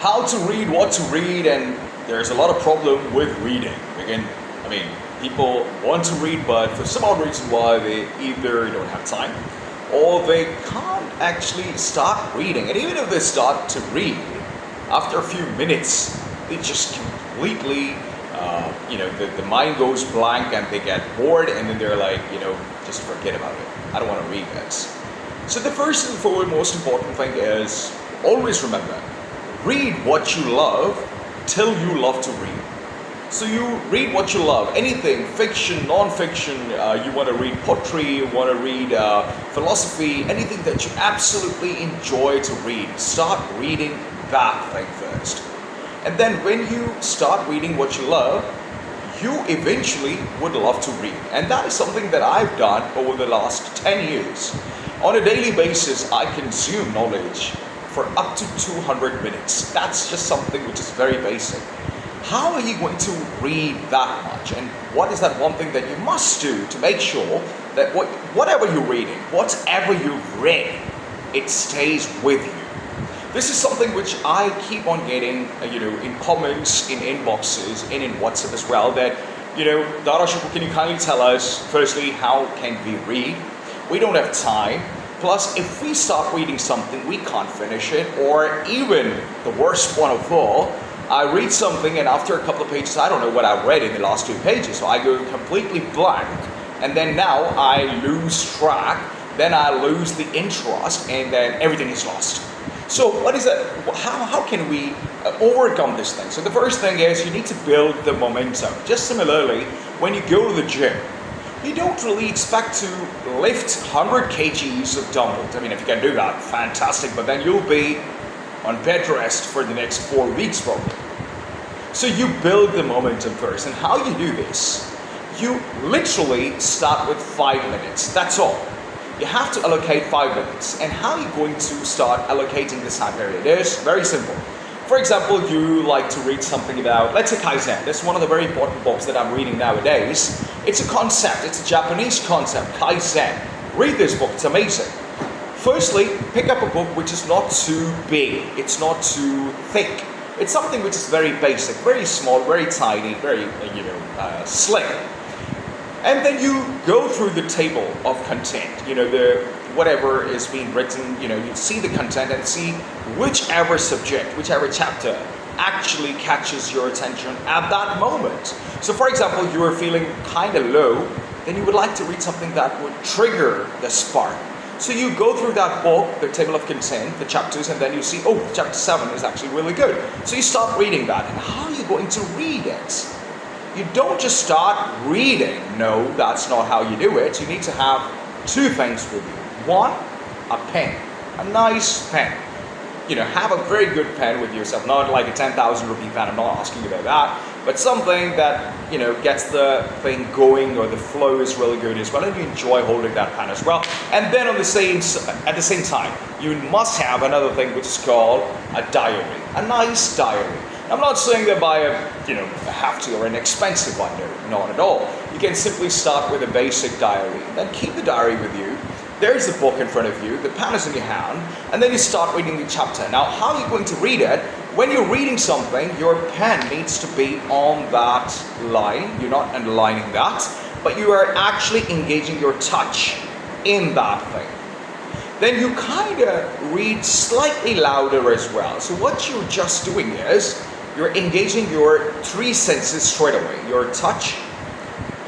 how to read, what to read, and there's a lot of problem with reading. Again, people want to read, but for some odd reason why they either don't have time or they can't actually start reading. And even if they start to read, after a few minutes, they just completely, the mind goes blank and they get bored, and then they're like, just forget about it. I don't want to read this. So the first and foremost important thing is always remember, read what you love till you love to read. So you read what you love, anything, fiction, non-fiction, you want to read poetry, you want to read philosophy, anything that you absolutely enjoy to read. Start reading that thing first. And then when you start reading what you love, you eventually would love to read. And that is something that I've done over the last 10 years. On a daily basis, I consume knowledge for up to 200 minutes. That's just something which is very basic. How are you going to read that much? And what is that one thing that you must do to make sure that whatever you're reading, whatever you've read, it stays with you? This is something which I keep on getting, in comments, in inboxes, and in WhatsApp as well, that, Darashikoh, can you kindly tell us, firstly, how can we read? We don't have time. Plus, if we start reading something, we can't finish it. Or even the worst one of all, I read something and after a couple of pages, I don't know what I read in the last 2 pages. So I go completely blank. And then now I lose track. Then I lose the interest, and then everything is lost. So what is that? How can we overcome this thing? So the first thing is you need to build the momentum. Just similarly, when you go to the gym, you don't really expect to lift 100 kgs of dumbbells. If you can do that, fantastic. But then you'll be on bed rest for the next 4 weeks probably. So you build the momentum first. And how you do this? You literally start with 5 minutes. That's all. You have to allocate 5 minutes. And how are you going to start allocating this time period? It's very simple. For example, you like to read something about, let's say, Kaizen. This is one of the very important books that I'm reading nowadays. It's a concept. It's a Japanese concept, Kaizen. Read this book. It's amazing. Firstly, pick up a book which is not too big. It's not too thick. It's something which is very basic, very small, very tiny, very, slim. And then you go through the table of content, whatever is being written, you see the content and see whichever subject, whichever chapter actually catches your attention at that moment. So for example, you are feeling kind of low, then you would like to read something that would trigger the spark. So you go through that book, the table of content, the chapters, and then you see, chapter 7 is actually really good. So you start reading that. And how are you going to read it? You don't just start reading. No, that's not how you do it. You need to have 2 things with you. One, a pen, a nice pen. Have a very good pen with yourself, not like a 10,000 rupee pen, I'm not asking about that, but something that, gets the thing going, or the flow is really good as well, and you enjoy holding that pen as well. And then at the same time, you must have another thing which is called a diary, a nice diary. I'm not saying that buy a hefty or an expensive one, no, not at all. You can simply start with a basic diary, and then keep the diary with you. There's the book in front of you, the pen is in your hand, and then you start reading the chapter. Now, how are you going to read it? When you're reading something, your pen needs to be on that line. You're not underlining that, but you are actually engaging your touch in that thing. Then you kind of read slightly louder as well. So what you're just doing is, you're engaging your 3 senses straight away. Your touch,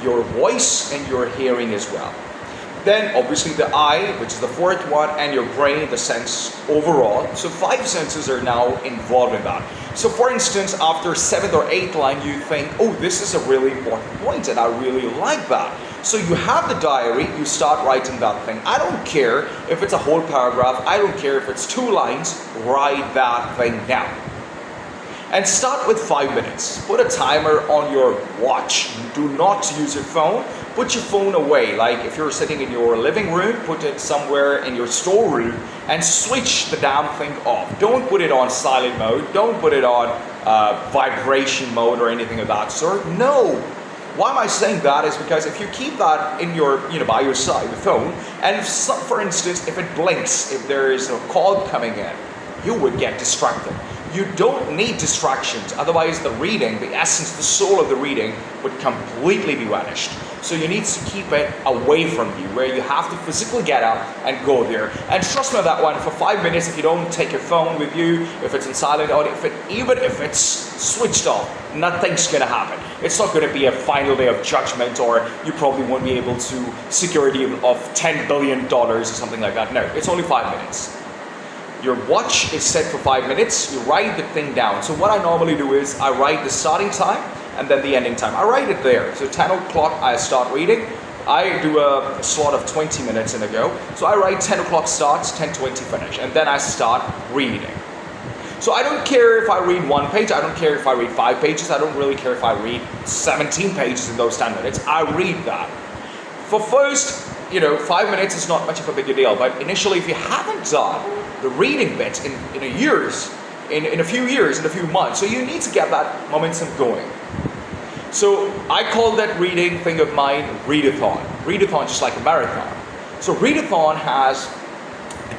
your voice, and your hearing as well. Then obviously the eye, which is the 4th one, and your brain, the sense overall. So 5 senses are now involved in that. So for instance, after 7th or 8th line, you think, this is a really important point and I really like that. So you have the diary, you start writing that thing. I don't care if it's a whole paragraph, I don't care if it's 2 lines, write that thing down. And start with 5 minutes. Put a timer on your watch. Do not use your phone. Put your phone away. Like if you're sitting in your living room, put it somewhere in your storeroom and switch the damn thing off. Don't put it on silent mode. Don't put it on vibration mode or anything of that sort. No. Why am I saying that? Is because if you keep that in your, by your side, the phone, and if for instance, if it blinks, if there is a call coming in, you would get distracted. You don't need distractions, otherwise the reading, the essence, the soul of the reading would completely be vanished. So you need to keep it away from you, where you have to physically get up and go there. And trust me on that one, for 5 minutes, if you don't take your phone with you, if it's in silent audio, even if it's switched off, nothing's gonna happen. It's not gonna be a final day of judgment, or you probably won't be able to security of $10 billion or something like that. No, it's only 5 minutes. Your watch is set for 5 minutes, you write the thing down. So what I normally do is I write the starting time and then the ending time. I write it there. So 10 o'clock I start reading. I do a slot of 20 minutes in a go. So I write 10 o'clock starts, 10:20 finish, and then I start reading. So I don't care if I read 1 page, I don't care if I read 5 pages, I don't really care if I read 17 pages in those 10 minutes. I read that. For first, 5 minutes is not much of a big deal, but initially if you haven't done the reading bit in a few years, in a few months, so you need to get that momentum going. So I call that reading thing of mine readathon. Readathon, just like a marathon. So readathon has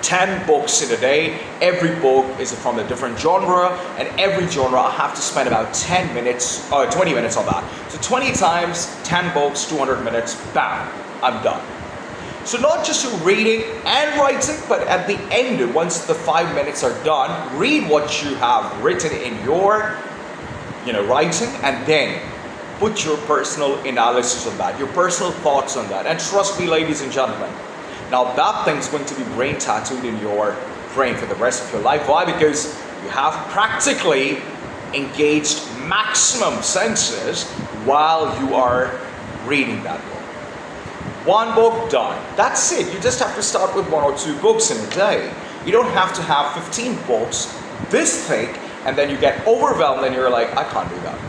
10 books in a day. Every book is from a different genre, and every genre I have to spend about 10 minutes, or 20 minutes on that. So 20 times 10 books, 200 minutes, bam, I'm done. So not just reading and writing, but at the end, once the 5 minutes are done, read what you have written in your, writing, and then put your personal analysis on that, your personal thoughts on that. And trust me, ladies and gentlemen, now that thing's going to be brain tattooed in your brain for the rest of your life. Why? Because you have practically engaged maximum senses while you are reading that book. 1 book, done. That's it. You just have to start with 1 or 2 books in a day. You don't have to have 15 books this thick, and then you get overwhelmed and you're like, I can't do that.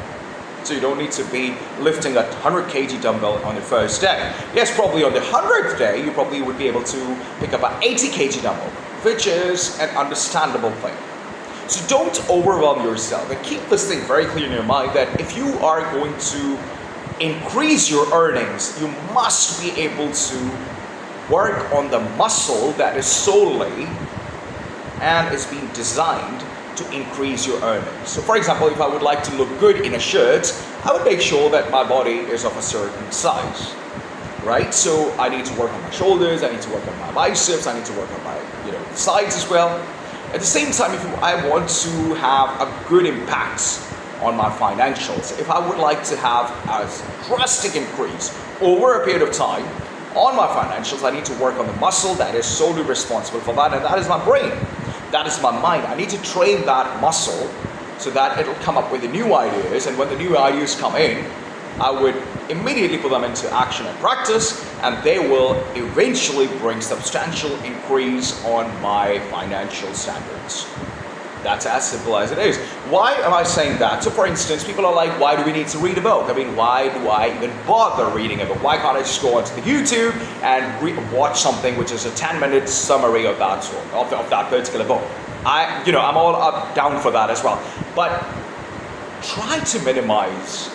So you don't need to be lifting a 100 kg dumbbell on the first day. Yes, probably on the 100th day, you probably would be able to pick up an 80 kg dumbbell, which is an understandable thing. So don't overwhelm yourself, and keep this thing very clear in your mind that if you are going to increase your earnings, you must be able to work on the muscle that is solely and is being designed to increase your earnings. So for example, if I would like to look good in a shirt, I would make sure that my body is of a certain size, right? So I need to work on my shoulders, I need to work on my biceps, I need to work on my sides as well. At the same time, if I want to have a good impact on my financials, if I would like to have a drastic increase over a period of time on my financials, I need to work on the muscle that is solely responsible for that, and that is my brain. That is my mind. I need to train that muscle so that it'll come up with the new ideas, and when the new ideas come in, I would immediately put them into action and practice, and they will eventually bring substantial increase on my financial standards. That's as simple as it is. Why am I saying that? So for instance, people are like, why do we need to read a book? I mean, why do I even bother reading a book? Why can't I just go onto the YouTube and watch something which is a 10-minute summary of that sort, of that particular book? I'm all down for that as well. But try to minimize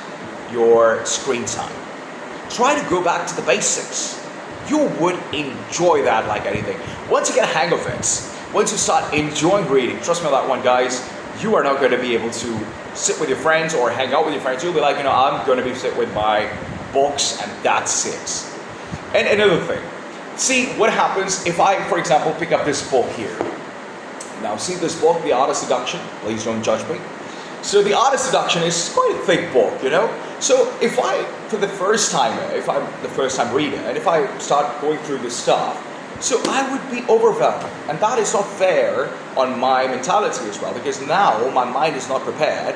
your screen time. Try to go back to the basics. You would enjoy that like anything. Once you get a hang of it, once you start enjoying reading, trust me on that one, guys, you are not going to be able to sit with your friends or hang out with your friends. You'll be like, I'm going to be sit with my books and that's it. And another thing, see what happens if I, for example, pick up this book here. Now see this book, The Art of Seduction. Please don't judge me. So The Art of Seduction is quite a thick book, So if I'm the first time reader, and if I start going through this stuff, so I would be overwhelmed, and that is not fair on my mentality as well, because now my mind is not prepared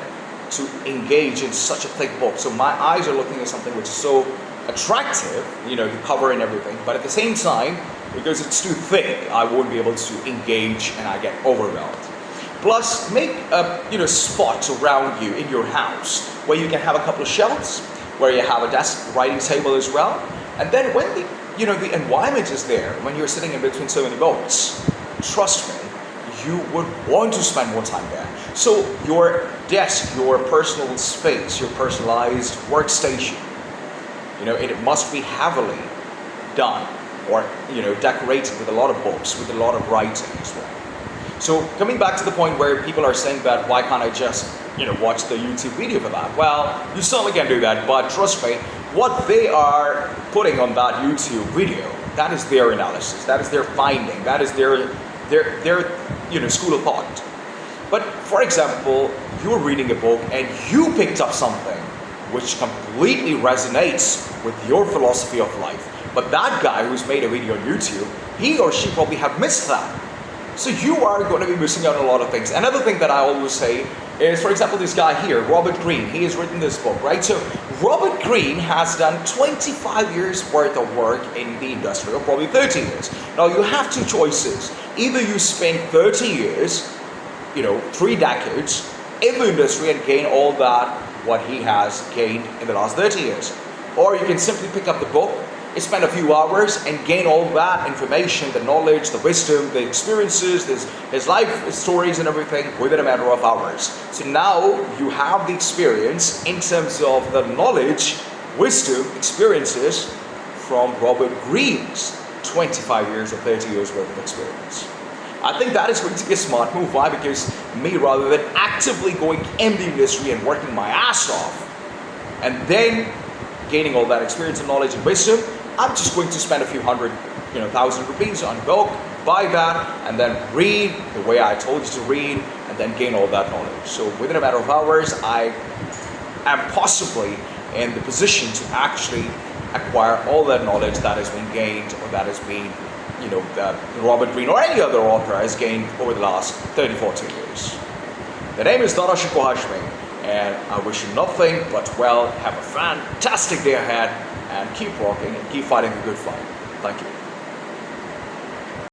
to engage in such a thick book. So my eyes are looking at something which is so attractive, the cover and everything, but at the same time, because it's too thick, I won't be able to engage and I get overwhelmed. Plus, make a spot around you in your house where you can have a couple of shelves, where you have a desk writing table as well, and then when the environment is there, when you're sitting in between so many books, trust me, you would want to spend more time there. So your desk, your personal space, your personalized workstation, it must be heavily done or, decorated with a lot of books, with a lot of writing as well. So coming back to the point where people are saying that why can't I just watch the YouTube video for that? Well, you certainly can do that, but trust me, what they are putting on that YouTube video, that is their analysis, that is their finding, that is their school of thought. But for example, you're reading a book and you picked up something which completely resonates with your philosophy of life. But that guy who's made a video on YouTube, he or she probably have missed that. So you are going to be missing out on a lot of things. Another thing that I always say is, for example, this guy here, Robert Greene, he has written this book, right? So Robert Greene has done 25 years worth of work in the industry, or probably 30 years. Now you have two choices. Either you spend 30 years, 3 decades in the industry and gain all that what he has gained in the last 30 years. Or you can simply pick up the book, spend a few hours and gain all that information, the knowledge, the wisdom, the experiences, his life stories and everything within a matter of hours. So now you have the experience in terms of the knowledge, wisdom, experiences from Robert Greene's 25 years or 30 years worth of experience. I think that is going to be a smart move. Why? Because me, rather than actively going in the industry and working my ass off and then gaining all that experience and knowledge and wisdom, I'm just going to spend a few hundred, 1,000 rupees on a book, buy that, and then read the way I told you to read, and then gain all that knowledge. So within a matter of hours, I am possibly in the position to actually acquire all that knowledge that has been gained, or that has been, that Robert Greene or any other author has gained over the last 30, 40 years. The name is Darashikoh, and I wish you nothing but well. Have a fantastic day ahead, and keep rocking and keep fighting the good fight. Thank you.